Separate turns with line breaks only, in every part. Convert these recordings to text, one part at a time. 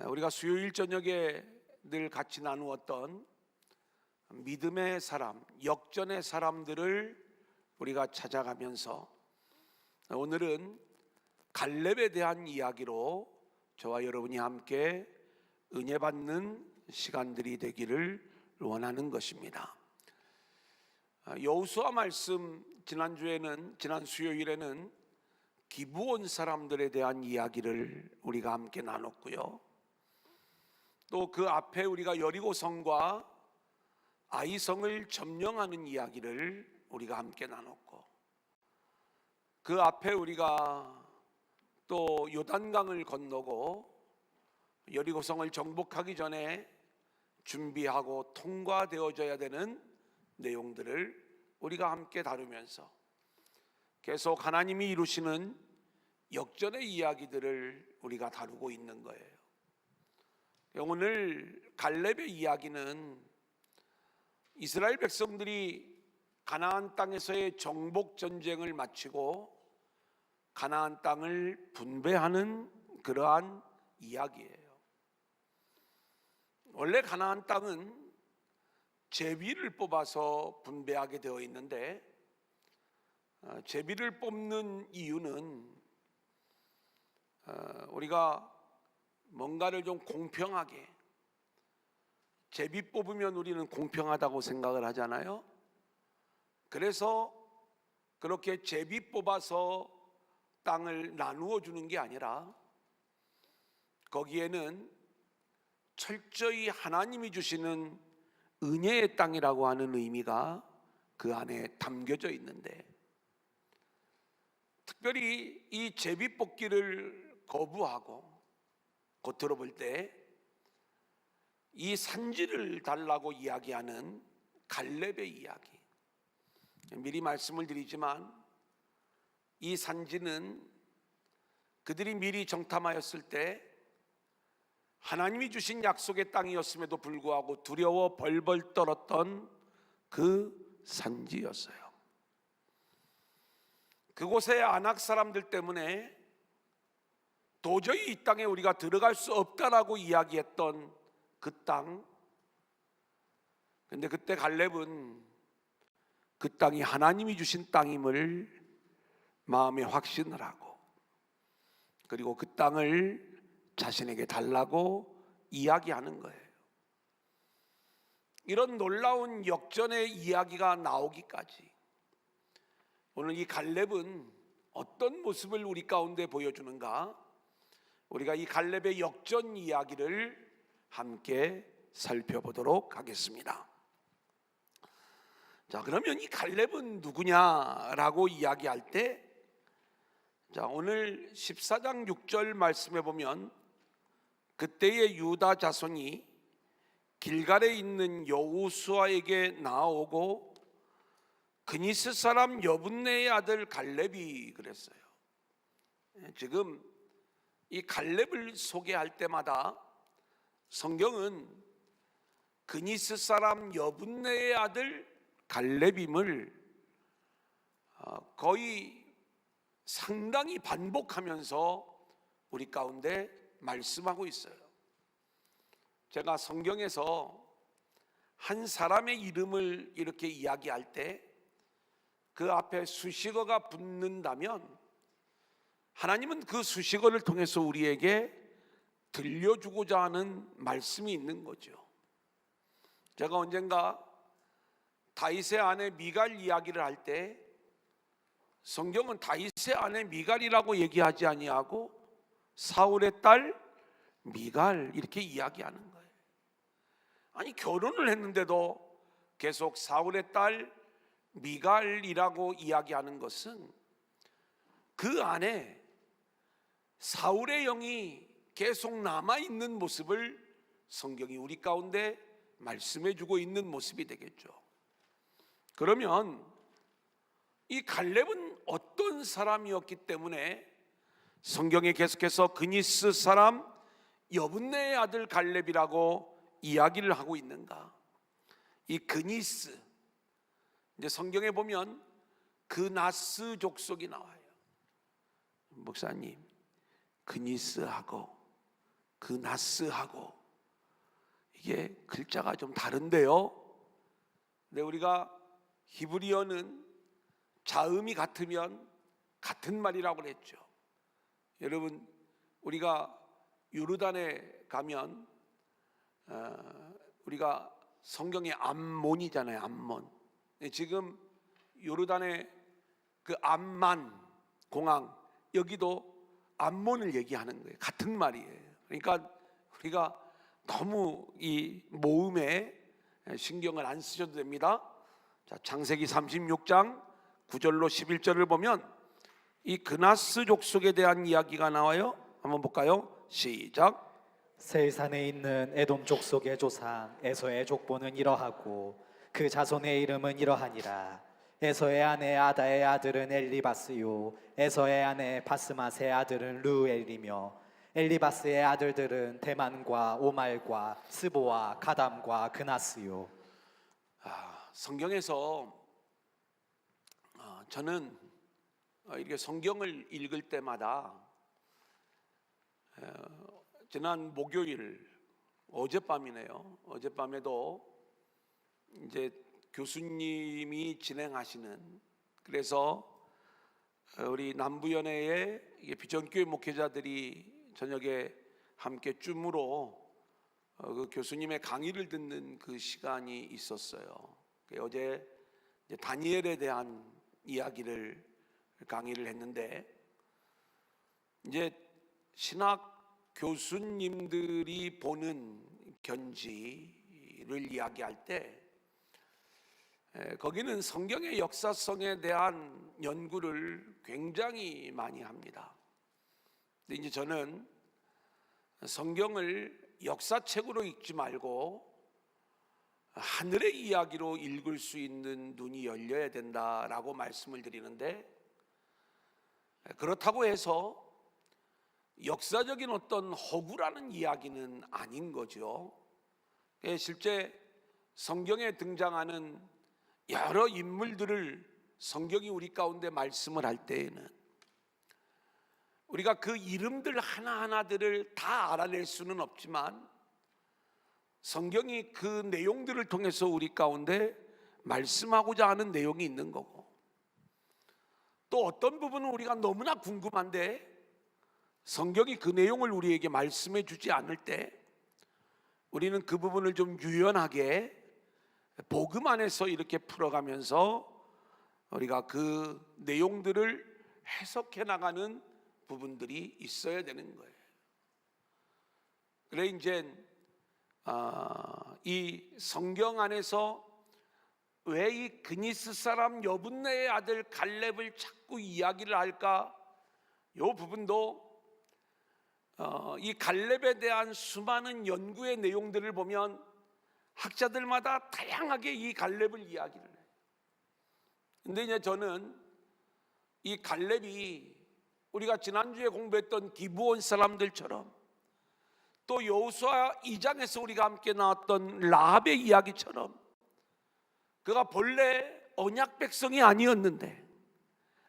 우리가 수요일 저녁에 늘 같이 나누었던 믿음의 사람, 역전의 사람들을 우리가 찾아가면서 오늘은 갈렙에 대한 이야기로 저와 여러분이 함께 은혜 받는 시간들이 되기를 원하는 것입니다. 여호수아 말씀 지난 수요일에는 기브온 사람들에 대한 이야기를 우리가 함께 나눴고요. 또 그 앞에 우리가 여리고성과 아이성을 점령하는 이야기를 우리가 함께 나눴고, 그 앞에 우리가 또 요단강을 건너고 여리고성을 정복하기 전에 준비하고 통과되어져야 되는 내용들을 우리가 함께 다루면서 계속 하나님이 이루시는 역전의 이야기들을 우리가 다루고 있는 거예요. 오늘 갈렙의 이야기는 이스라엘 백성들이 가나안 땅에서의 정복 전쟁을 마치고 가나안 땅을 분배하는 그러한 이야기예요. 원래 가나안 땅은 제비를 뽑아서 분배하게 되어 있는데, 제비를 뽑는 이유는 우리가 뭔가를 좀 공평하게, 제비 뽑으면 우리는 공평하다고 생각을 하잖아요. 그래서 그렇게 제비 뽑아서 땅을 나누어 주는 게 아니라 거기에는 철저히 하나님이 주시는 은혜의 땅이라고 하는 의미가 그 안에 담겨져 있는데, 특별히 이 제비 뽑기를 거부하고 겉으로 볼 때 이 산지를 달라고 이야기하는 갈렙의 이야기, 미리 말씀을 드리지만 이 산지는 그들이 미리 정탐하였을 때 하나님이 주신 약속의 땅이었음에도 불구하고 두려워 벌벌 떨었던 그 산지였어요. 그곳의 아낙 사람들 때문에 도저히 이 땅에 우리가 들어갈 수 없다라고 이야기했던 그 땅. 근데 그때 갈렙은 그 땅이 하나님이 주신 땅임을 마음에 확신을 하고, 그리고 그 땅을 자신에게 달라고 이야기하는 거예요. 이런 놀라운 역전의 이야기가 나오기까지 오늘 이 갈렙은 어떤 모습을 우리 가운데 보여주는가, 우리가 이 갈렙의 역전 이야기를 함께 살펴보도록 하겠습니다. 자, 그러면 이 갈렙은 누구냐라고 이야기할 때, 자, 오늘 14장 6절 말씀해 보면 그때의 유다 자손이 길갈에 있는 여호수아에게 나아오고 그니스 사람 여분네의 아들 갈렙이 그랬어요. 지금 이 갈렙을 소개할 때마다 성경은 그니스 사람 여분네의 아들 갈렙임을 거의 상당히 반복하면서 우리 가운데 말씀하고 있어요. 제가 성경에서 한 사람의 이름을 이렇게 이야기할 때 그 앞에 수식어가 붙는다면 하나님은 그 수식어를 통해서 우리에게 들려주고자 하는 말씀이 있는 거죠. 제가 언젠가 다윗의 아내 미갈 이야기를 할 때 성경은 다윗의 아내 미갈이라고 얘기하지 아니하고 사울의 딸 미갈 이렇게 이야기하는 거예요. 아니, 결혼을 했는데도 계속 사울의 딸 미갈이라고 이야기하는 것은 그 안에 사울의 영이 계속 남아있는 모습을 성경이 우리 가운데 말씀해주고 있는 모습이 되겠죠. 그러면 이 갈렙은 어떤 사람이었기 때문에 성경에 계속해서 그니스 사람 여분네의 아들 갈렙이라고 이야기를 하고 있는가? 이 그니스, 이제 성경에 보면 그나스 족속이 나와요. 목사님, 그니스하고 그나스하고 이게 글자가 좀 다른데요. 근데 우리가 히브리어는 자음이 같으면 같은 말이라고 그랬죠. 여러분, 우리가 요르단에 가면 우리가 성경에 암몬이잖아요. 암몬. 지금 요르단의 그 암만 공항, 여기도 암몬을 얘기하는 거예요. 같은 말이에요. 그러니까 우리가 너무 이 모음에 신경을 안 쓰셔도 됩니다. 자, 창세기 36장 9절로 11절을 보면 이 그나스 족속에 대한 이야기가 나와요. 한번 볼까요? 시작.
세일산에 있는 에돔 족속의 조상 에서의 족보는 이러하고 그 자손의 이름은 이러하니라. 에서의 아내 아다의 아들은 엘리바스요, 에서의 아내 바스맛의 아들은 르엘이며 엘리바스의 아들들은 대만과 오말과 스보와 가담과 그나스요.
성경에서 저는 이렇게 성경을 읽을 때마다 지난 목요일 어젯밤이네요. 어젯밤에도 이제 교수님이 진행하시는, 그래서 우리 남부연회의 비전교회 목회자들이 저녁에 함께 줌으로 그 교수님의 강의를 듣는 그 시간이 있었어요. 어제 이제 다니엘에 대한 이야기를 강의를 했는데, 이제 신학 교수님들이 보는 견지를 이야기할 때 거기는 성경의 역사성에 대한 연구를 굉장히 많이 합니다. 근데 이제 저는 성경을 역사책으로 읽지 말고 하늘의 이야기로 읽을 수 있는 눈이 열려야 된다라고 말씀을 드리는데, 그렇다고 해서 역사적인 어떤 허구라는 이야기는 아닌 거죠. 실제 성경에 등장하는 여러 인물들을 성경이 우리 가운데 말씀을 할 때에는 우리가 그 이름들 하나하나들을 다 알아낼 수는 없지만 성경이 그 내용들을 통해서 우리 가운데 말씀하고자 하는 내용이 있는 거고, 또 어떤 부분은 우리가 너무나 궁금한데 성경이 그 내용을 우리에게 말씀해 주지 않을 때 우리는 그 부분을 좀 유연하게 복음 안에서 이렇게 풀어가면서 우리가 그 내용들을 해석해 나가는 부분들이 있어야 되는 거예요. 그래 이제 이 성경 안에서 왜 이 그니스 사람 여분네의 아들 갈렙을 자꾸 이야기를 할까? 이 부분도 이 갈렙에 대한 수많은 연구의 내용들을 보면 학자들마다 다양하게 이 갈렙을 이야기를 해요. 근데 이제 저는 이 갈렙이 우리가 지난주에 공부했던 기브온 사람들처럼, 또 여호수아 2장에서 우리가 함께 나왔던 라합의 이야기처럼 그가 본래 언약 백성이 아니었는데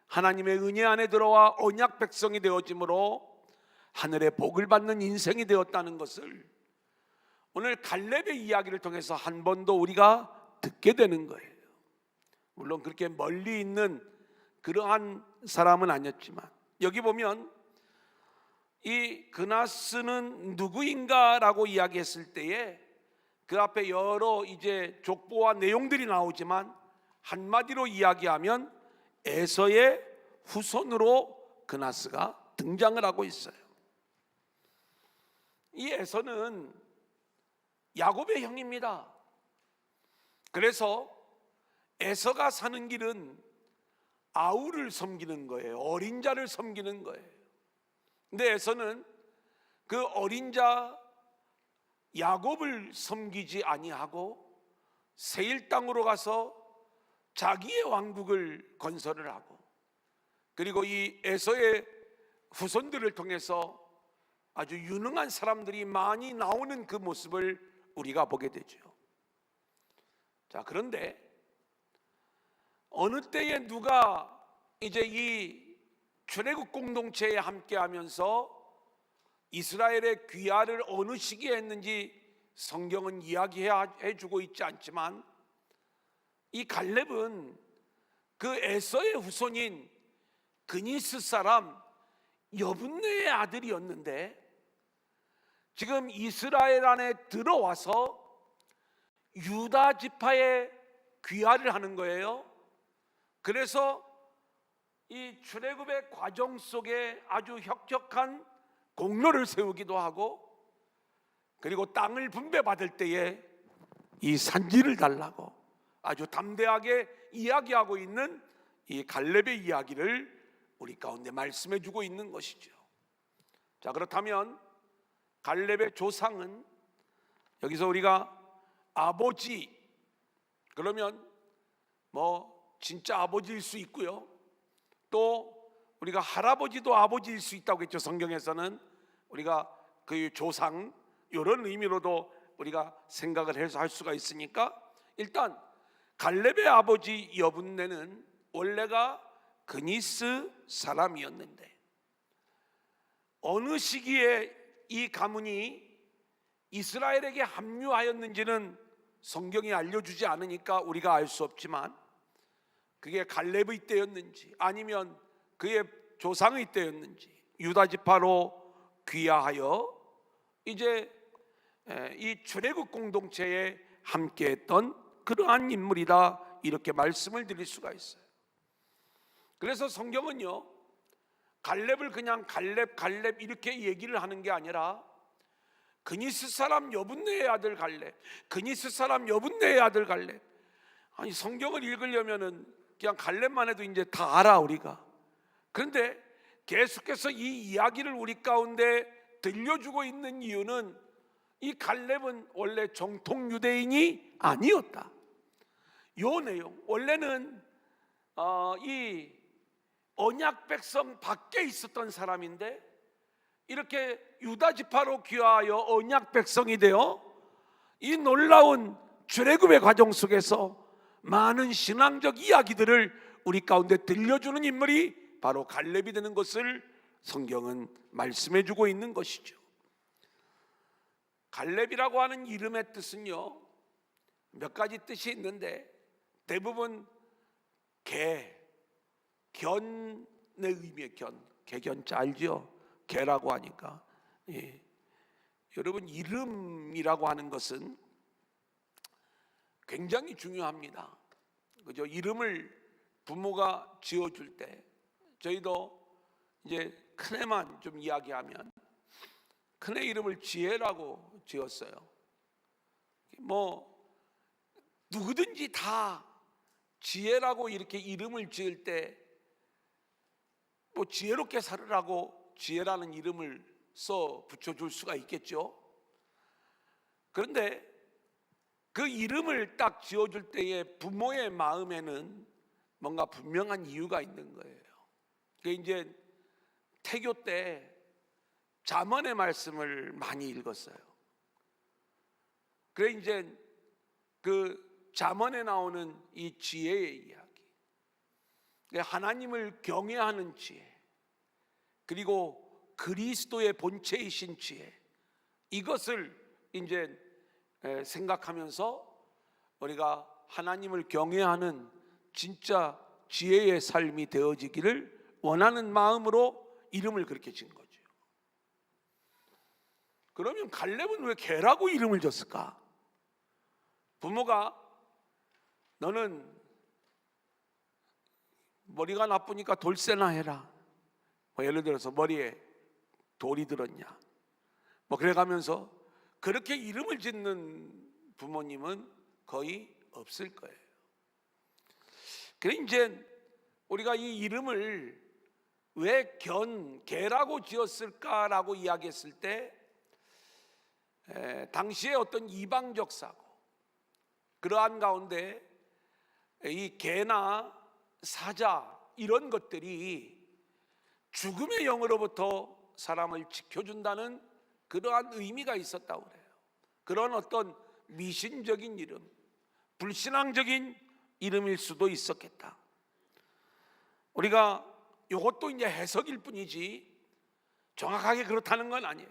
하나님의 은혜 안에 들어와 언약 백성이 되어짐으로 하늘의 복을 받는 인생이 되었다는 것을 오늘 갈렙의 이야기를 통해서 한 번 더 우리가 듣게 되는 거예요. 물론 그렇게 멀리 있는 그러한 사람은 아니었지만, 여기 보면 이 그나스는 누구인가라고 이야기했을 때에 그 앞에 여러 이제 족보와 내용들이 나오지만 한마디로 이야기하면 에서의 후손으로 그나스가 등장을 하고 있어요. 이 에서는 야곱의 형입니다. 그래서 에서가 사는 길은 아우를 섬기는 거예요. 어린 자를 섬기는 거예요. 근데 에서는 그 어린 자 야곱을 섬기지 아니하고 세일 땅으로 가서 자기의 왕국을 건설을 하고, 그리고 이 에서의 후손들을 통해서 아주 유능한 사람들이 많이 나오는 그 모습을 우리가 보게 되죠. 자, 그런데 어느 때에 누가 이제 이 출애굽 공동체에 함께하면서 이스라엘의 귀화를 어느 시기에 했는지 성경은 이야기해 주고 있지 않지만, 이 갈렙은 그 에서의 후손인 그니스 사람 여분네의 아들이었는데, 지금 이스라엘 안에 들어와서 유다 지파에 귀화를 하는 거예요. 그래서 이 출애굽의 과정 속에 아주 혁혁한 공로를 세우기도 하고, 그리고 땅을 분배받을 때에 이 산지를 달라고 아주 담대하게 이야기하고 있는 이 갈렙의 이야기를 우리 가운데 말씀해 주고 있는 것이죠. 자, 그렇다면 갈렙의 조상은, 여기서 우리가 아버지 그러면 뭐 진짜 아버지일 수 있고요, 또 우리가 할아버지도 아버지일 수 있다고 했죠. 성경에서는 우리가 그 조상 이런 의미로도 우리가 생각을 해서 할 수가 있으니까, 일단 갈렙의 아버지 여분네는 원래가 그니스 사람이었는데, 어느 시기에 이 가문이 이스라엘에게 합류하였는지는 성경이 알려주지 않으니까 우리가 알 수 없지만, 그게 갈렙의 때였는지 아니면 그의 조상의 때였는지 유다 지파로 귀화하여 이제 이 출애굽 공동체에 함께했던 그러한 인물이다, 이렇게 말씀을 드릴 수가 있어요. 그래서 성경은요, 갈렙을 그냥 갈렙 이렇게 얘기를 하는 게 아니라 그니스 사람 여분네의 아들 갈렙, 그니스 사람 여분네의 아들 갈렙. 아니, 성경을 읽으려면은 그냥 갈렙만 해도 이제 다 알아 우리가. 그런데 계속해서 이 이야기를 우리 가운데 들려주고 있는 이유는, 이 갈렙은 원래 정통 유대인이 아니었다. 요 내용, 원래는 이 언약 백성 밖에 있었던 사람인데, 이렇게 유다 지파로 귀화하여 언약 백성이 되어 이 놀라운 출애굽의 과정 속에서 많은 신앙적 이야기들을 우리 가운데 들려주는 인물이 바로 갈렙이 되는 것을 성경은 말씀해 주고 있는 것이죠. 갈렙이라고 하는 이름의 뜻은요, 몇 가지 뜻이 있는데, 대부분 견의 의미의 개견자 알죠? 개라고 하니까. 예. 여러분, 이름이라고 하는 것은 굉장히 중요합니다. 그죠? 이름을 부모가 지어줄 때, 저희도 이제 큰애만 좀 이야기하면 큰애 이름을 지혜라고 지었어요. 뭐 누구든지 다 지혜라고 이렇게 이름을 지을 때 뭐 지혜롭게 살으라고 지혜라는 이름을 써 붙여줄 수가 있겠죠. 그런데 그 이름을 딱 지어줄 때에 부모의 마음에는 뭔가 분명한 이유가 있는 거예요. 그 이제 태교 때 잠언의 말씀을 많이 읽었어요. 그래 이제 그 잠언에 나오는 이 지혜의 이야기, 하나님을 경외하는 지혜, 그리고 그리스도의 본체이신 지혜, 이것을 이제 생각하면서 우리가 하나님을 경외하는 진짜 지혜의 삶이 되어지기를 원하는 마음으로 이름을 그렇게 지은 거죠. 그러면 갈렙은 왜 개라고 이름을 줬을까? 부모가 너는 머리가 나쁘니까 돌쇠나 해라, 뭐 예를 들어서 머리에 돌이 들었냐, 뭐 그래가면서 그렇게 이름을 짓는 부모님은 거의 없을 거예요. 그래 이제 우리가 이 이름을 왜 개라고 지었을까라고 이야기했을 때, 당시에 어떤 이방적 사고, 그러한 가운데 이 개나 사자 이런 것들이 죽음의 영으로부터 사람을 지켜준다는 그러한 의미가 있었다고 그래요. 그런 어떤 미신적인 이름, 불신앙적인 이름일 수도 있었겠다. 우리가 이것도 이제 해석일 뿐이지, 정확하게 그렇다는 건 아니에요.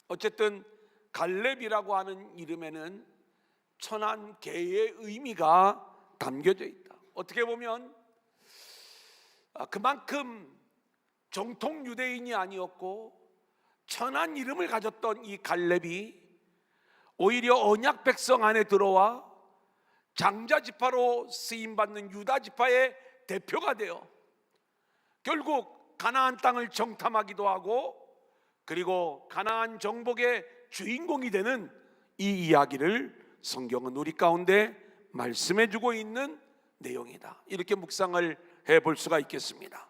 어쨌든 갈렙이라고 하는 이름에는 천한 개의 의미가 담겨져 있다. 어떻게 보면 그만큼 정통 유대인이 아니었고 천한 이름을 가졌던 이 갈렙이 오히려 언약 백성 안에 들어와 장자 지파로 쓰임 받는 유다 지파의 대표가 되어 결국 가나안 땅을 정탐하기도 하고 그리고 가나안 정복의 주인공이 되는 이 이야기를 성경은 우리 가운데 말씀해 주고 있는 내용이다. 이렇게 묵상을 해볼 수가 있겠습니다.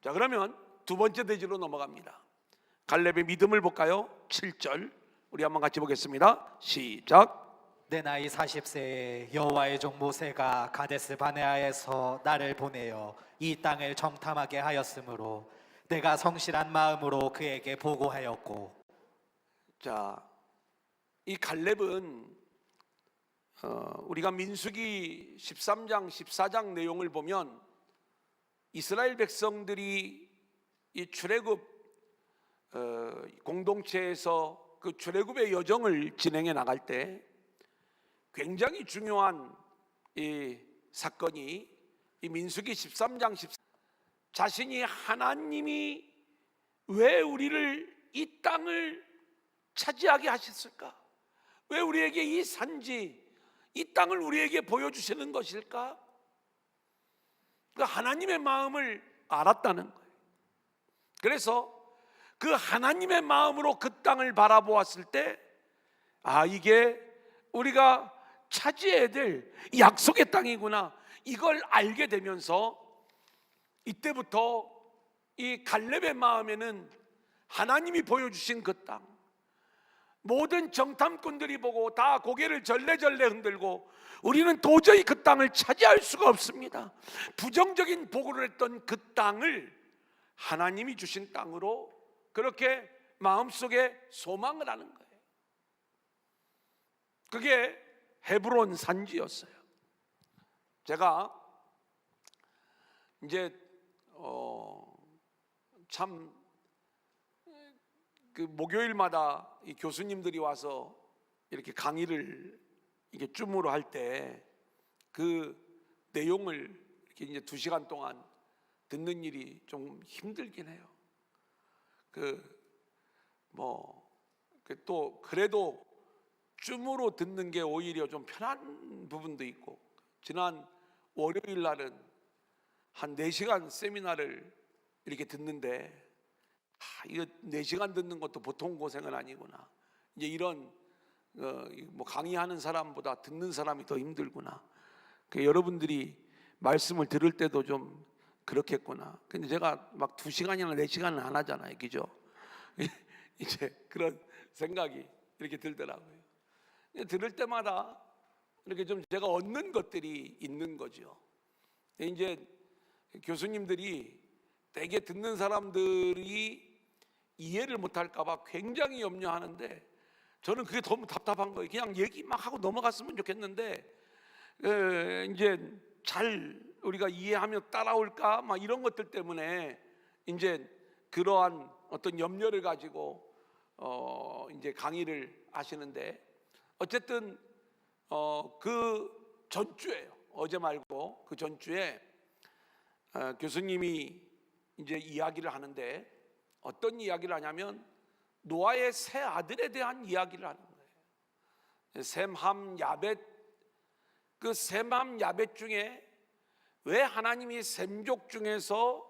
자, 그러면 두 번째 대지로 넘어갑니다. 갈렙의 믿음을 볼까요? 7절 우리 한번 같이 보겠습니다. 시작.
내 나이 40세에 여호와의 종 모세가 가데스 바네아에서 나를 보내어 이 땅을 정탐하게 하였으므로 내가 성실한 마음으로 그에게 보고하였고.
자, 이 갈렙은 우리가 민수기 13장 14장 내용을 보면 이스라엘 백성들이 이 출애굽 공동체에서 그 출애굽의 여정을 진행해 나갈 때 굉장히 중요한 이 사건이 이 민수기 13장 14 자신이 하나님이 왜 우리를 이 땅을 차지하게 하셨을까? 왜 우리에게 이 산지, 이 땅을 우리에게 보여주시는 것일까? 그 하나님의 마음을 알았다는 거예요. 그래서 그 하나님의 마음으로 그 땅을 바라보았을 때 이게 우리가 차지해야 될 약속의 땅이구나, 이걸 알게 되면서 이때부터 이 갈렙의 마음에는 하나님이 보여주신 그 땅, 모든 정탐꾼들이 보고 다 고개를 절레절레 흔들고 우리는 도저히 그 땅을 차지할 수가 없습니다. 부정적인 보고를 했던 그 땅을 하나님이 주신 땅으로 그렇게 마음속에 소망을 하는 거예요. 그게 헤브론 산지였어요. 제가 이제 참 그 목요일마다 이 교수님들이 와서 이렇게 강의를 이게 줌으로 할 때 그 내용을 이렇게 이제 2시간 동안 듣는 일이 좀 힘들긴 해요. 또 그래도 줌으로 듣는 게 오히려 좀 편한 부분도 있고, 지난 월요일 날은 한 4시간 세미나를 이렇게 듣는데 이거 4시간 듣는 것도 보통 고생은 아니구나. 이제 이런 강의하는 사람보다 듣는 사람이 더 힘들구나. 여러분들이 말씀을 들을 때도 좀 그렇겠구나. 근데 제가 막 2시간이나 4시간은 안 하잖아요, 그죠? 이제 그런 생각이 이렇게 들더라고요. 들을 때마다 이렇게 좀 제가 얻는 것들이 있는 거죠. 이제 교수님들이 대개 듣는 사람들이 이해를 못할까봐 굉장히 염려하는데 저는 그게 너무 답답한 거예요. 그냥 얘기 막 하고 넘어갔으면 좋겠는데 이제 잘 우리가 이해하며 따라올까 막 이런 것들 때문에 이제 그러한 어떤 염려를 가지고 이제 강의를 하시는데, 어쨌든 그 전주에요. 어제 말고 그 전주에 교수님이 이제 이야기를 하는데 어떤 이야기를 하냐면 노아의 세 아들에 대한 이야기를 하는 거예요. 셈함 야벳. 그 셈함 야벳 중에 왜 하나님이 셈족 중에서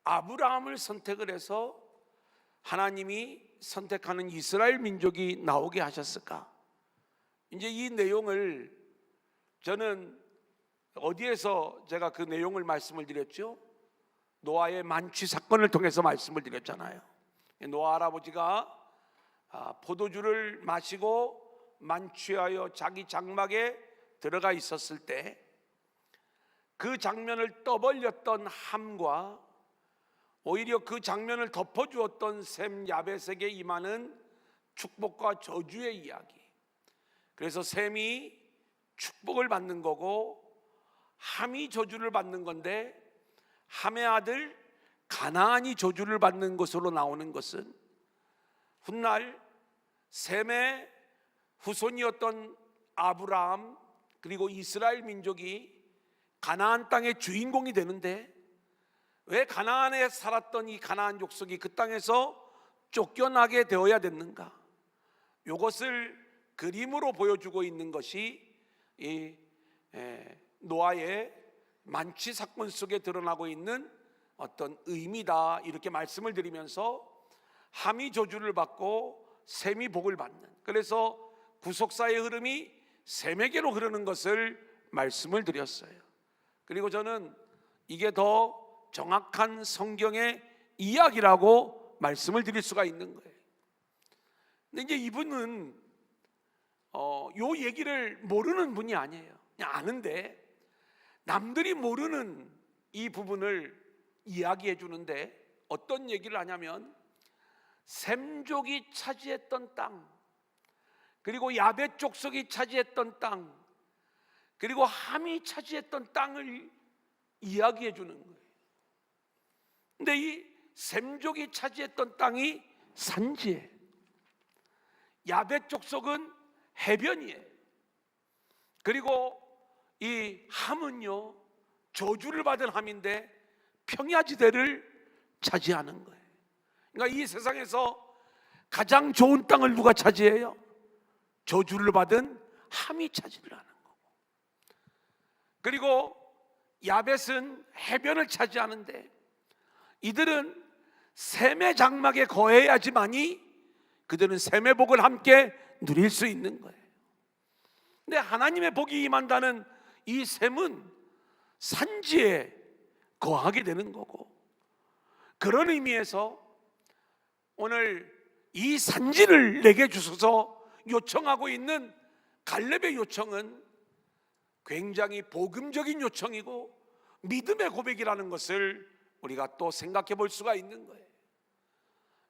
아브라함을 선택을 해서 하나님이 선택하는 이스라엘 민족이 나오게 하셨을까? 이제 이 내용을 저는 어디에서 제가 그 내용을 말씀을 드렸죠? 노아의 만취 사건을 통해서 말씀을 드렸잖아요. 노아 할아버지가 포도주를 마시고 만취하여 자기 장막에 들어가 있었을 때 그 장면을 떠벌렸던 함과 오히려 그 장면을 덮어주었던 셈 야벳에게 임하는 축복과 저주의 이야기. 그래서 셈이 축복을 받는 거고 함이 저주를 받는 건데, 함의 아들 가나안이 저주를 받는 것으로 나오는 것은 훗날 셈의 후손이었던 아브라함 그리고 이스라엘 민족이 가나안 땅의 주인공이 되는데, 왜 가나안에 살았던 이 가나안 족속이 그 땅에서 쫓겨나게 되어야 됐는가? 이것을 그림으로 보여주고 있는 것이 이 노아의 만취 사건 속에 드러나고 있는 어떤 의미다, 이렇게 말씀을 드리면서 함이 저주를 받고 셈이 복을 받는, 그래서 구속사의 흐름이 셈에게로 흐르는 것을 말씀을 드렸어요. 그리고 저는 이게 더 정확한 성경의 이야기라고 말씀을 드릴 수가 있는 거예요. 근데 이제 이분은 요 얘기를 모르는 분이 아니에요. 그냥 아는데 남들이 모르는 이 부분을 이야기해 주는데, 어떤 얘기를 하냐면 셈족이 차지했던 땅, 그리고 야벳 족속이 차지했던 땅, 그리고 함이 차지했던 땅을 이야기해 주는 거예요. 근데 이 셈족이 차지했던 땅이 산지에, 야벳 족속은 해변이에요. 그리고 이 함은요, 저주를 받은 함인데 평야지대를 차지하는 거예요. 그러니까 이 세상에서 가장 좋은 땅을 누가 차지해요? 저주를 받은 함이 차지를 하는 거고, 그리고 야벳은 해변을 차지하는데 이들은 셈의 장막에 거해야지만이 그들은 셈의 복을 함께 누릴 수 있는 거예요. 근데 하나님의 복이 임한다는 이 셈은 산지에 거하게 되는 거고, 그런 의미에서 오늘 이 산지를 내게 주소서 요청하고 있는 갈렙의 요청은 굉장히 복음적인 요청이고 믿음의 고백이라는 것을 우리가 또 생각해 볼 수가 있는 거예요.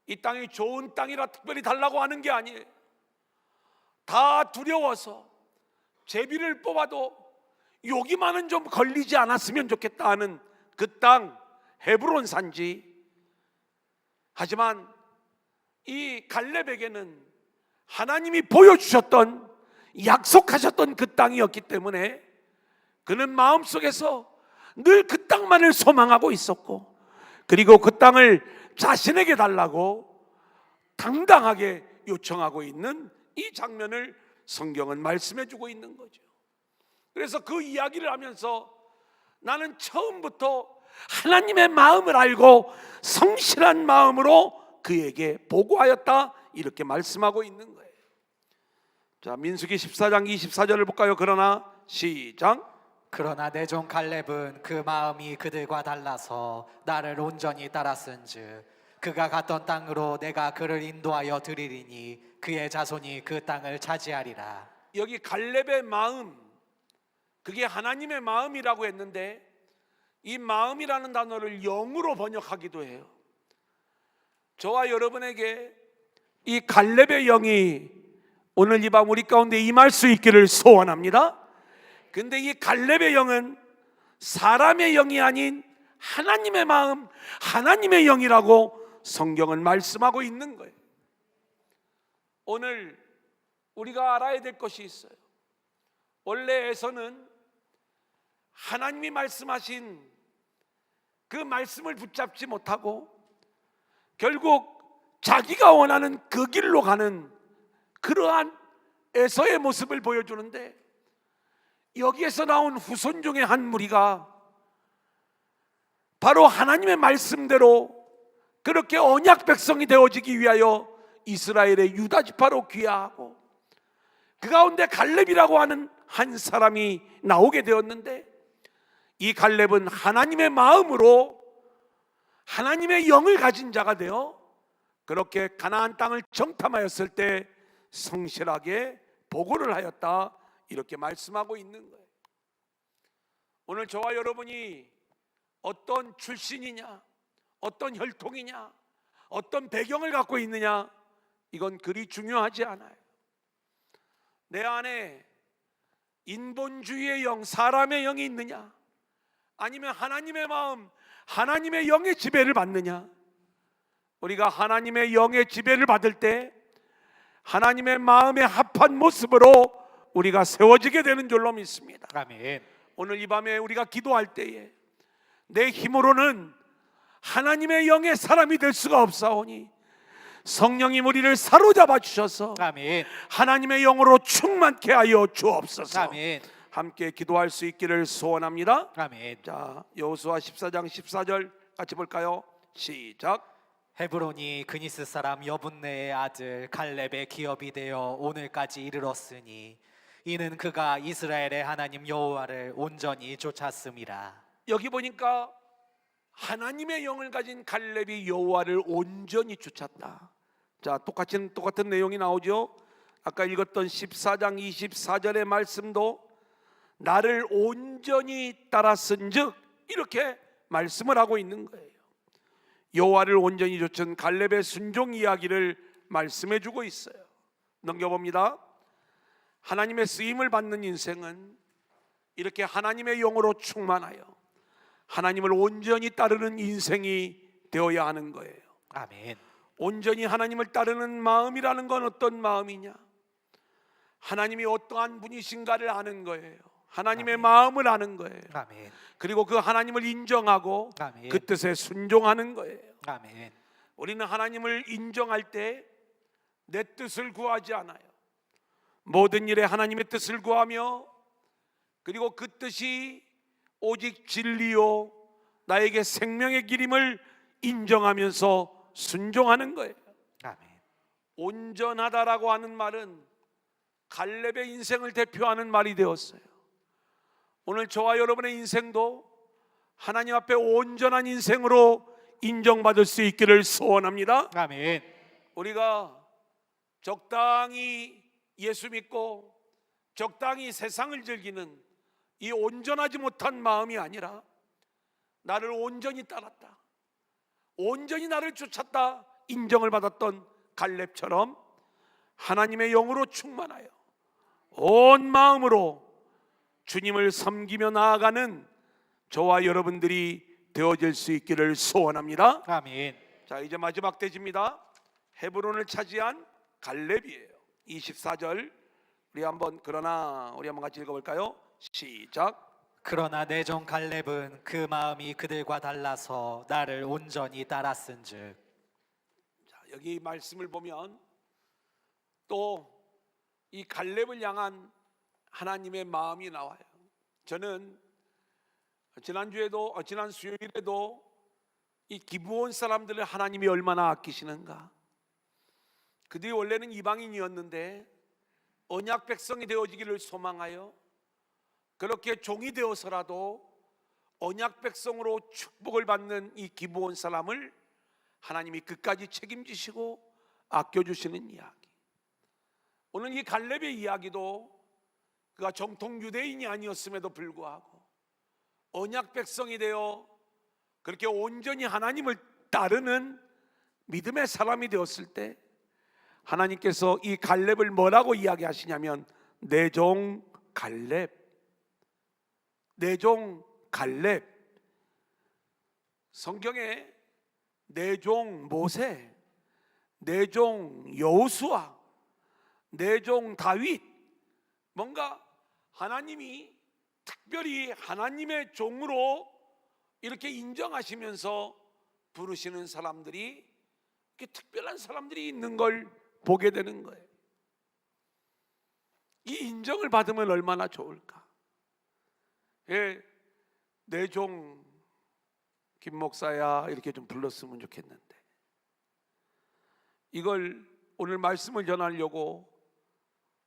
이 땅이 좋은 땅이라 특별히 달라고 하는 게 아니에요. 다 두려워서 제비를 뽑아도 여기만은 좀 걸리지 않았으면 좋겠다 하는 그 땅, 헤브론 산지. 하지만 이 갈렙에게는 하나님이 보여주셨던, 약속하셨던 그 땅이었기 때문에 그는 마음속에서 늘 그 땅만을 소망하고 있었고, 그리고 그 땅을 자신에게 달라고 당당하게 요청하고 있는 이 장면을 성경은 말씀해 주고 있는 거죠. 그래서 그 이야기를 하면서 나는 처음부터 하나님의 마음을 알고 성실한 마음으로 그에게 보고하였다, 이렇게 말씀하고 있는 거예요. 자, 민수기 14장 24절을 볼까요? 그러나 시작.
그러나 내 종 갈렙은 그 마음이 그들과 달라서 나를 온전히 따랐은즉 그가 갔던 땅으로 내가 그를 인도하여 드리리니 그의 자손이 그 땅을 차지하리라.
여기 갈렙의 마음, 그게 하나님의 마음이라고 했는데 이 마음이라는 단어를 영으로 번역하기도 해요. 저와 여러분에게 이 갈렙의 영이 오늘 이 밤 우리 가운데 임할 수 있기를 소원합니다. 근데 이 갈렙의 영은 사람의 영이 아닌 하나님의 마음, 하나님의 영이라고 성경은 말씀하고 있는 거예요. 오늘 우리가 알아야 될 것이 있어요. 원래 에서는 하나님이 말씀하신 그 말씀을 붙잡지 못하고 결국 자기가 원하는 그 길로 가는 그러한 에서의 모습을 보여주는데, 여기에서 나온 후손 중에 한 무리가 바로 하나님의 말씀대로 그렇게 언약 백성이 되어지기 위하여 이스라엘의 유다 지파로 귀화하고 그 가운데 갈렙이라고 하는 한 사람이 나오게 되었는데, 이 갈렙은 하나님의 마음으로 하나님의 영을 가진 자가 되어 그렇게 가나안 땅을 정탐하였을 때 성실하게 보고를 하였다, 이렇게 말씀하고 있는 거예요. 오늘 저와 여러분이 어떤 출신이냐, 어떤 혈통이냐, 어떤 배경을 갖고 있느냐, 이건 그리 중요하지 않아요. 내 안에 인본주의의 영, 사람의 영이 있느냐, 아니면 하나님의 마음, 하나님의 영의 지배를 받느냐? 우리가 하나님의 영의 지배를 받을 때 하나님의 마음에 합한 모습으로 우리가 세워지게 되는 줄로 믿습니다.
아멘.
오늘 이 밤에 우리가 기도할 때에 내 힘으로는 하나님의 영의 사람이 될 수가 없사오니 성령님 우리를 사로잡아 주셔서
아멘.
하나님의 영으로 충만케 하여 주옵소서.
아멘.
함께 기도할 수 있기를 소원합니다.
아멘.
자, 여호수아 14장 14절 같이 볼까요? 시작.
헤브론이 그니스 사람 여분네의 아들 갈렙의 기업이 되어 오늘까지 이르렀으니 이는 그가 이스라엘의 하나님 여호와를 온전히 쫓았음이라.
여기 보니까 하나님의 영을 가진 갈렙이 여호와를 온전히 쫓았다. 자, 똑같은 내용이 나오죠. 아까 읽었던 14장 24절의 말씀도 나를 온전히 따랐은즉 이렇게 말씀을 하고 있는 거예요. 여호와를 온전히 쫓은 갈렙의 순종 이야기를 말씀해 주고 있어요. 넘겨봅니다. 하나님의 쓰임을 받는 인생은 이렇게 하나님의 영으로 충만하여 하나님을 온전히 따르는 인생이 되어야 하는 거예요.
아멘.
온전히 하나님을 따르는 마음이라는 건 어떤 마음이냐? 하나님이 어떠한 분이신가를 아는 거예요. 하나님의
아멘.
마음을 아는 거예요.
아멘.
그리고 그 하나님을 인정하고
아멘.
그 뜻에 순종하는 거예요.
아멘.
우리는 하나님을 인정할 때 내 뜻을 구하지 않아요. 모든 일에 하나님의 뜻을 구하며 그리고 그 뜻이 오직 진리요 나에게 생명의 길임을 인정하면서 순종하는 거예요.
아멘.
온전하다라고 하는 말은 갈렙의 인생을 대표하는 말이 되었어요. 오늘 저와 여러분의 인생도 하나님 앞에 온전한 인생으로 인정받을 수 있기를 소원합니다.
아멘.
우리가 적당히 예수 믿고 적당히 세상을 즐기는 이 온전하지 못한 마음이 아니라 나를 온전히 따랐다, 온전히 나를 쫓았다 인정을 받았던 갈렙처럼 하나님의 영으로 충만하여 온 마음으로 주님을 섬기며 나아가는 저와 여러분들이 되어질 수 있기를 소원합니다.
아멘.
자, 이제 마지막 대지입니다. 헤브론을 차지한 갈렙이에요. 24절 우리 한번 같이 읽어볼까요? 시작.
그러나 내 종 갈렙은 그 마음이 그들과 달라서 나를 온전히 따랐은즉.
자, 여기 말씀을 보면 또 이 갈렙을 향한 하나님의 마음이 나와요. 저는 지난 수요일에도 이 기브온 사람들을 하나님이 얼마나 아끼시는가. 그들이 원래는 이방인이었는데 언약 백성이 되어지기를 소망하여 그렇게 종이 되어서라도 언약 백성으로 축복을 받는 이 기브온 사람을 하나님이 끝까지 책임지시고 아껴주시는 이야기. 오늘 이 갈렙의 이야기도 그가 정통 유대인이 아니었음에도 불구하고 언약 백성이 되어 그렇게 온전히 하나님을 따르는 믿음의 사람이 되었을 때 하나님께서 이 갈렙을 뭐라고 이야기하시냐면 내 종 갈렙, 내 종 갈렙. 성경에 내 종 모세, 내 종 여호수아, 내 종 다윗, 뭔가 하나님이 특별히 하나님의 종으로 이렇게 인정하시면서 부르시는 사람들이 이렇게 특별한 사람들이 있는 걸 보게 되는 거예요. 이 인정을 받으면 얼마나 좋을까. 예, 내 종 김 목사야 이렇게 좀 불렀으면 좋겠는데 이걸 오늘 말씀을 전하려고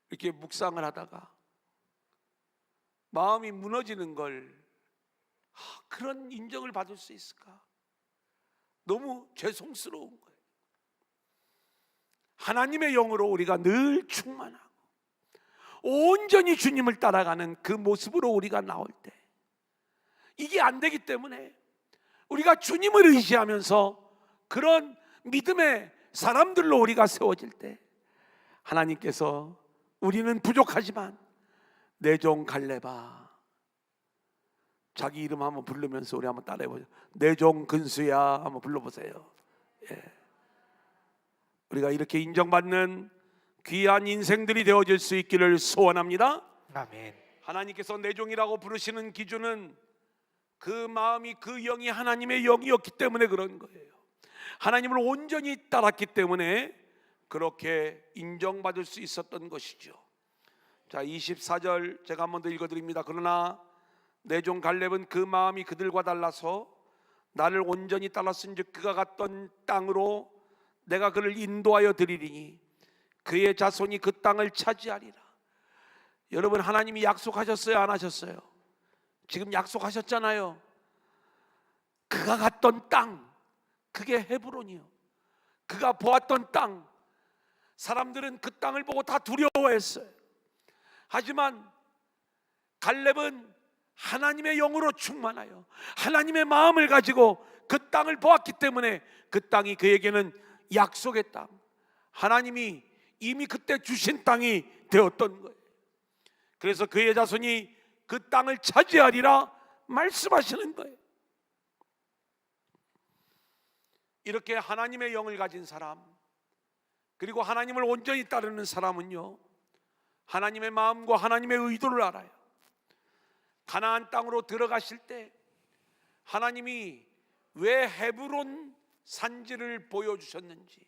이렇게 묵상을 하다가 마음이 무너지는 걸 그런 인정을 받을 수 있을까? 너무 죄송스러운 거예요. 하나님의 영으로 우리가 늘 충만하고 온전히 주님을 따라가는 그 모습으로 우리가 나올 때 이게 안 되기 때문에 우리가 주님을 의지하면서 그런 믿음의 사람들로 우리가 세워질 때 하나님께서 우리는 부족하지만 내 종 갈렙아 자기 이름 한번 부르면서 우리 한번 따라해보죠. 내 종 근수야 한번 불러보세요. 예. 우리가 이렇게 인정받는 귀한 인생들이 되어질 수 있기를 소원합니다.
아멘.
하나님께서 내 종이라고 부르시는 기준은 그 마음이, 그 영이 하나님의 영이었기 때문에 그런 거예요. 하나님을 온전히 따랐기 때문에 그렇게 인정받을 수 있었던 것이죠. 자, 24절 제가 한 번 더 읽어드립니다. 그러나 내 종 갈렙은 그 마음이 그들과 달라서 나를 온전히 따랐은즉 그가 갔던 땅으로 내가 그를 인도하여 드리리니 그의 자손이 그 땅을 차지하리라. 여러분, 하나님이 약속하셨어요, 안 하셨어요? 지금 약속하셨잖아요. 그가 갔던 땅, 그게 헤브론이요. 그가 보았던 땅, 사람들은 그 땅을 보고 다 두려워했어요. 하지만 갈렙은 하나님의 영으로 충만하여 하나님의 마음을 가지고 그 땅을 보았기 때문에 그 땅이 그에게는 약속의 땅, 하나님이 이미 그때 주신 땅이 되었던 거예요. 그래서 그의 자손이 그 땅을 차지하리라 말씀하시는 거예요. 이렇게 하나님의 영을 가진 사람, 그리고 하나님을 온전히 따르는 사람은요, 하나님의 마음과 하나님의 의도를 알아요. 가나안 땅으로 들어가실 때 하나님이 왜 헤브론 산지를 보여주셨는지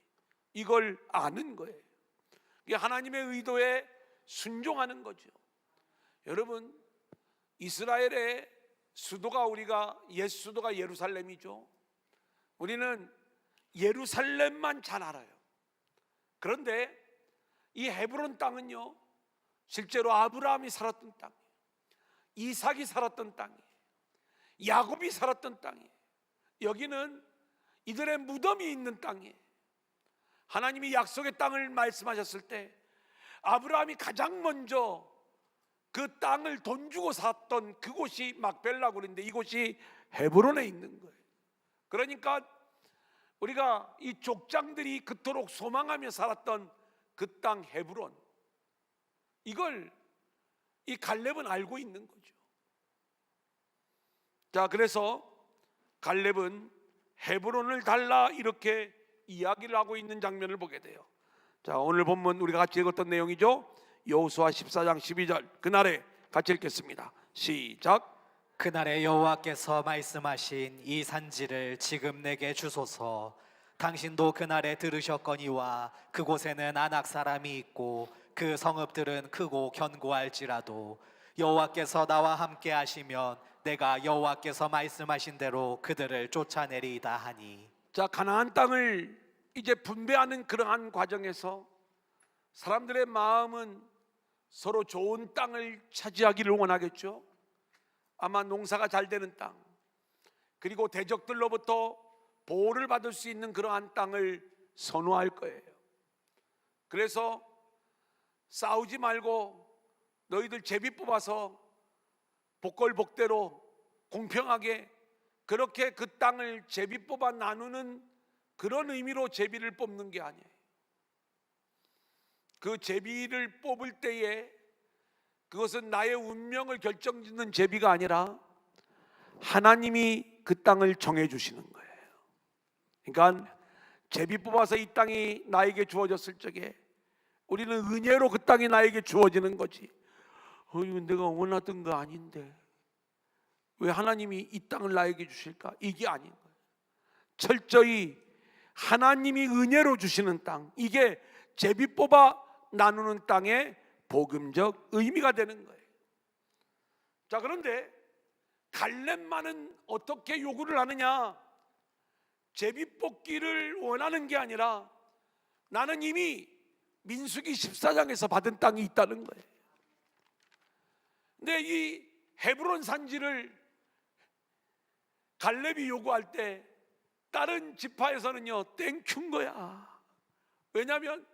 이걸 아는 거예요. 이게 하나님의 의도에 순종하는 거죠. 여러분, 이스라엘의 수도가, 우리가 옛 수도가 예루살렘이죠. 우리는 예루살렘만 잘 알아요. 그런데 이 헤브론 땅은요, 실제로 아브라함이 살았던 땅, 이삭이 살았던 땅이에요. 야곱이 살았던 땅이에요. 여기는 이들의 무덤이 있는 땅이에요. 하나님이 약속의 땅을 말씀하셨을 때 아브라함이 가장 먼저 그 땅을 돈 주고 샀던 그곳이 막벨라고 그러는데 이곳이 헤브론에 있는 거예요. 그러니까 우리가 이 족장들이 그토록 소망하며 살았던 그 땅 헤브론, 이걸 이 갈렙은 알고 있는 거죠. 자, 그래서 갈렙은 헤브론을 달라 이렇게 이야기를 하고 있는 장면을 보게 돼요. 자, 오늘 본문 우리가 같이 읽었던 내용이죠. 여호수아 14장 12절, 그날에 같이 읽겠습니다. 시작.
그날에 여호와께서 말씀하신 이 산지를 지금 내게 주소서. 당신도 그날에 들으셨거니와 그곳에는 아낙 사람이 있고 그 성읍들은 크고 견고할지라도 여호와께서 나와 함께 하시면 내가 여호와께서 말씀하신 대로 그들을 쫓아내리이다 하니.
자, 가나안 땅을 이제 분배하는 그러한 과정에서 사람들의 마음은 서로 좋은 땅을 차지하기를 원하겠죠. 아마 농사가 잘 되는 땅, 그리고 대적들로부터 보호를 받을 수 있는 그러한 땅을 선호할 거예요. 그래서 싸우지 말고 너희들 제비 뽑아서 복걸복대로 공평하게 그렇게 그 땅을 제비 뽑아 나누는 그런 의미로 제비를 뽑는 게 아니에요. 그 제비를 뽑을 때에 그것은 나의 운명을 결정짓는 제비가 아니라 하나님이 그 땅을 정해 주시는 거예요. 그러니까 제비 뽑아서 이 땅이 나에게 주어졌을 적에 우리는 은혜로 그 땅이 나에게 주어지는 거지. 내가 원하던 거 아닌데 왜 하나님이 이 땅을 나에게 주실까? 이게 아닌 거예요. 철저히 하나님이 은혜로 주시는 땅, 이게 제비 뽑아 나누는 땅의 복음적 의미가 되는 거예요. 자, 그런데 갈렙만은 어떻게 요구를 하느냐? 제비 뽑기를 원하는 게 아니라 나는 이미 민수기 14장에서 받은 땅이 있다는 거예요. 근데 이 헤브론 산지를 갈렙이 요구할 때 다른 지파에서는요 땡큐인 거야. 왜냐하면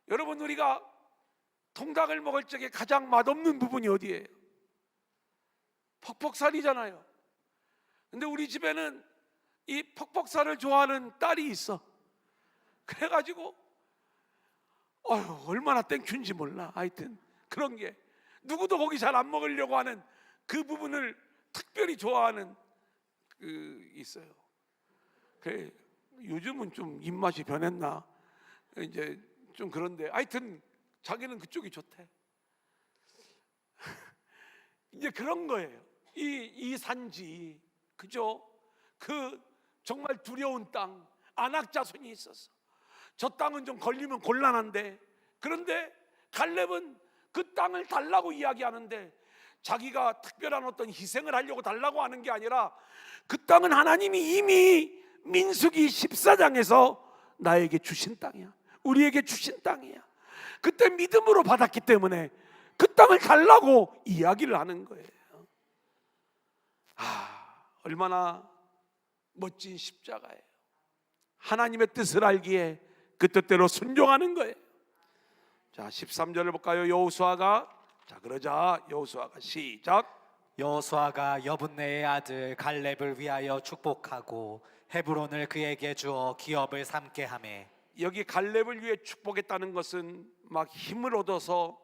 여러분, 우리가 통닭을 먹을 적에 가장 맛없는 부분이 어디예요? 퍽퍽살이잖아요. 근데 우리 집에는 이 퍽퍽살을 좋아하는 딸이 있어. 그래가지고 얼마나 땡큐인지 몰라. 하여튼 그런 게 누구도 고기 잘 안 먹으려고 하는 그 부분을 특별히 좋아하는 그 있어요. 그래, 요즘은 좀 입맛이 변했나 이제 좀 그런데 하여튼 자기는 그쪽이 좋대. 이제 그런 거예요. 이 산지, 그죠? 그 정말 두려운 땅, 안악자손이 있어서 저 땅은 좀 걸리면 곤란한데, 그런데 갈렙은 그 땅을 달라고 이야기하는데 자기가 특별한 어떤 희생을 하려고 달라고 하는 게 아니라 그 땅은 하나님이 이미 민수기 14장에서 나에게 주신 땅이야, 우리에게 주신 땅이야. 그때 믿음으로 받았기 때문에 그 땅을 달라고 이야기를 하는 거예요. 얼마나 멋진 십자가예요. 하나님의 뜻을 알기에 그 뜻대로 순종하는 거예요. 자, 13절을 볼까요? 여호수아가, 자 그러자 여호수아가 시작.
여호수아가 여분네의 아들 갈렙을 위하여 축복하고 헤브론을 그에게 주어 기업을 삼게 하매.
여기 갈렙을 위해 축복했다는 것은 막 힘을 얻어서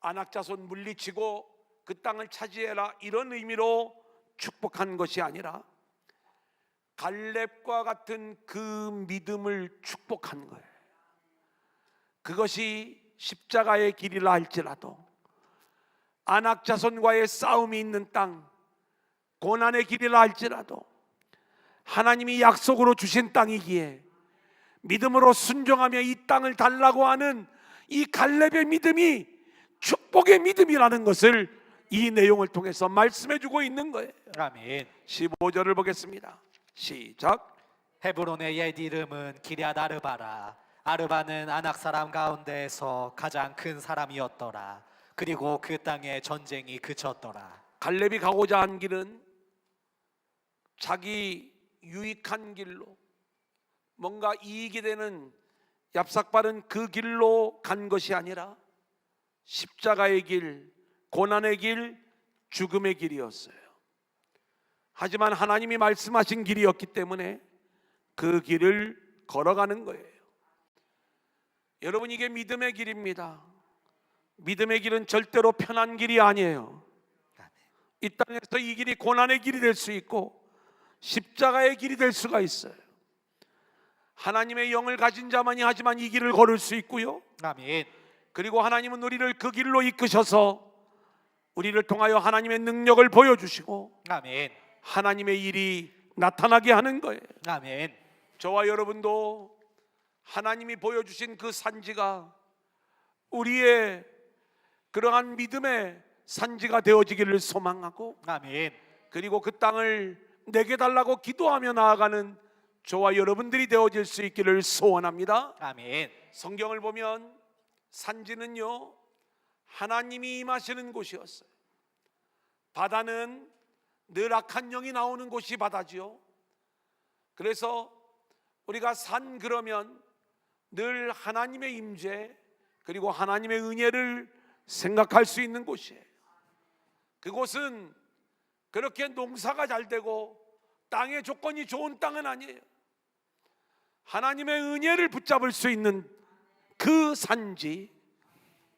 안악자손 물리치고 그 땅을 차지해라 이런 의미로 축복한 것이 아니라 갈렙과 같은 그 믿음을 축복한 거예요. 그것이 십자가의 길이라 할지라도, 안악자손과의 싸움이 있는 땅, 고난의 길이라 할지라도 하나님이 약속으로 주신 땅이기에 믿음으로 순종하며 이 땅을 달라고 하는 이 갈렙의 믿음이 축복의 믿음이라는 것을 이 내용을 통해서 말씀해 주고 있는 거예요.
아멘.
15절을 보겠습니다. 시작.
헤브론의 옛 이름은 기럇 아르바라. 아르바는 아낙 사람 가운데에서 가장 큰 사람이었더라. 그리고 그 땅에 전쟁이 그쳤더라.
갈렙이 가고자 한 길은 자기 유익한 길로, 뭔가 이익이 되는 얍삭바른 그 길로 간 것이 아니라 십자가의 길, 고난의 길, 죽음의 길이었어요. 하지만 하나님이 말씀하신 길이었기 때문에 그 길을 걸어가는 거예요. 여러분, 이게 믿음의 길입니다. 믿음의 길은 절대로 편한 길이 아니에요. 이 땅에서 이 길이 고난의 길이 될 수 있고 십자가의 길이 될 수가 있어요. 하나님의 영을 가진 자만이 하지만 이 길을 걸을 수 있고요.
아멘.
그리고 하나님은 우리를 그 길로 이끄셔서 우리를 통하여 하나님의 능력을 보여주시고
아멘.
하나님의 일이 나타나게 하는 거예요.
아멘.
저와 여러분도 하나님이 보여주신 그 산지가 우리의 그러한 믿음의 산지가 되어지기를 소망하고,
아멘.
그리고 그 땅을 내게 달라고 기도하며 나아가는 저와 여러분들이 되어질 수 있기를 소원합니다.
아멘.
성경을 보면 산지는요, 하나님이 임하시는 곳이었어요. 바다는 늘 악한 영이 나오는 곳이 바다지요. 그래서 우리가 산 그러면 늘 하나님의 임재 그리고 하나님의 은혜를 생각할 수 있는 곳이에요. 그곳은 그렇게 농사가 잘 되고 땅의 조건이 좋은 땅은 아니에요. 하나님의 은혜를 붙잡을 수 있는 그 산지.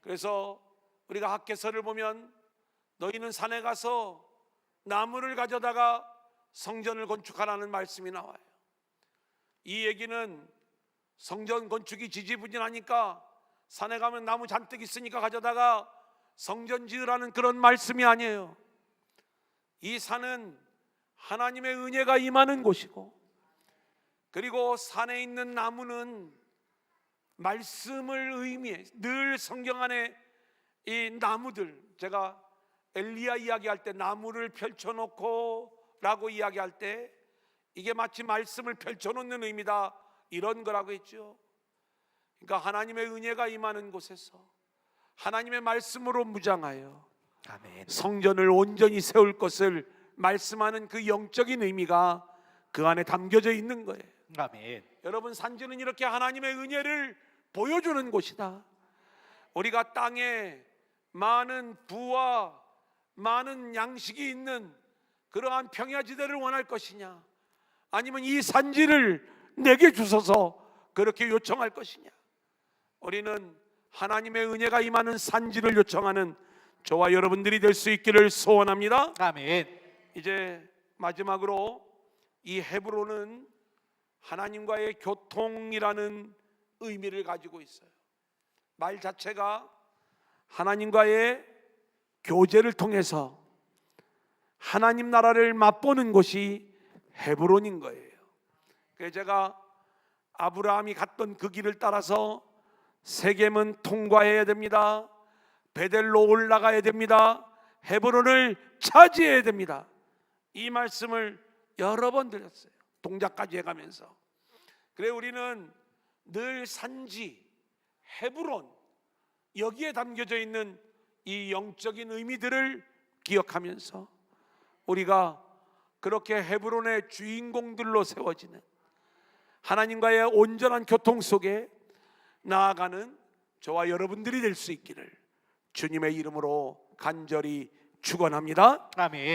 그래서 우리가 학개서를 보면 너희는 산에 가서 나무를 가져다가 성전을 건축하라는 말씀이 나와요. 이 얘기는 성전 건축이 지지부진하니까 산에 가면 나무 잔뜩 있으니까 가져다가 성전 지으라는 그런 말씀이 아니에요. 이 산은 하나님의 은혜가 임하는 곳이고, 그리고 산에 있는 나무는 말씀을 의미해. 늘 성경 안에 이 나무들, 제가 엘리야 이야기할 때 나무를 펼쳐놓고 라고 이야기할 때 이게 마치 말씀을 펼쳐놓는 의미다 이런 거라고 했죠. 그러니까 하나님의 은혜가 임하는 곳에서 하나님의 말씀으로 무장하여
아멘.
성전을 온전히 세울 것을 말씀하는 그 영적인 의미가 그 안에 담겨져 있는 거예요.
아멘.
여러분, 산지는 이렇게 하나님의 은혜를 보여주는 곳이다. 우리가 땅에 많은 부와 많은 양식이 있는 그러한 평야지대를 원할 것이냐, 아니면 이 산지를 내게 주소서 그렇게 요청할 것이냐. 우리는 하나님의 은혜가 임하는 산지를 요청하는 저와 여러분들이 될 수 있기를 소원합니다.
아멘.
이제 마지막으로 이 헤브론은 하나님과의 교통이라는 의미를 가지고 있어요. 말 자체가 하나님과의 교제를 통해서 하나님 나라를 맛보는 곳이 헤브론인 거예요. 그래서 제가 아브라함이 갔던 그 길을 따라서 세겜은 통과해야 됩니다. 베델로 올라가야 됩니다. 헤브론을 차지해야 됩니다. 이 말씀을 여러 번 드렸어요. 동작까지 해가면서. 그래 우리는 늘 산지, 헤브론, 여기에 담겨져 있는 이 영적인 의미들을 기억하면서 우리가 그렇게 헤브론의 주인공들로 세워지는 하나님과의 온전한 교통 속에 나아가는 저와 여러분들이 될 수 있기를 주님의 이름으로 간절히 축원합니다.
아멘.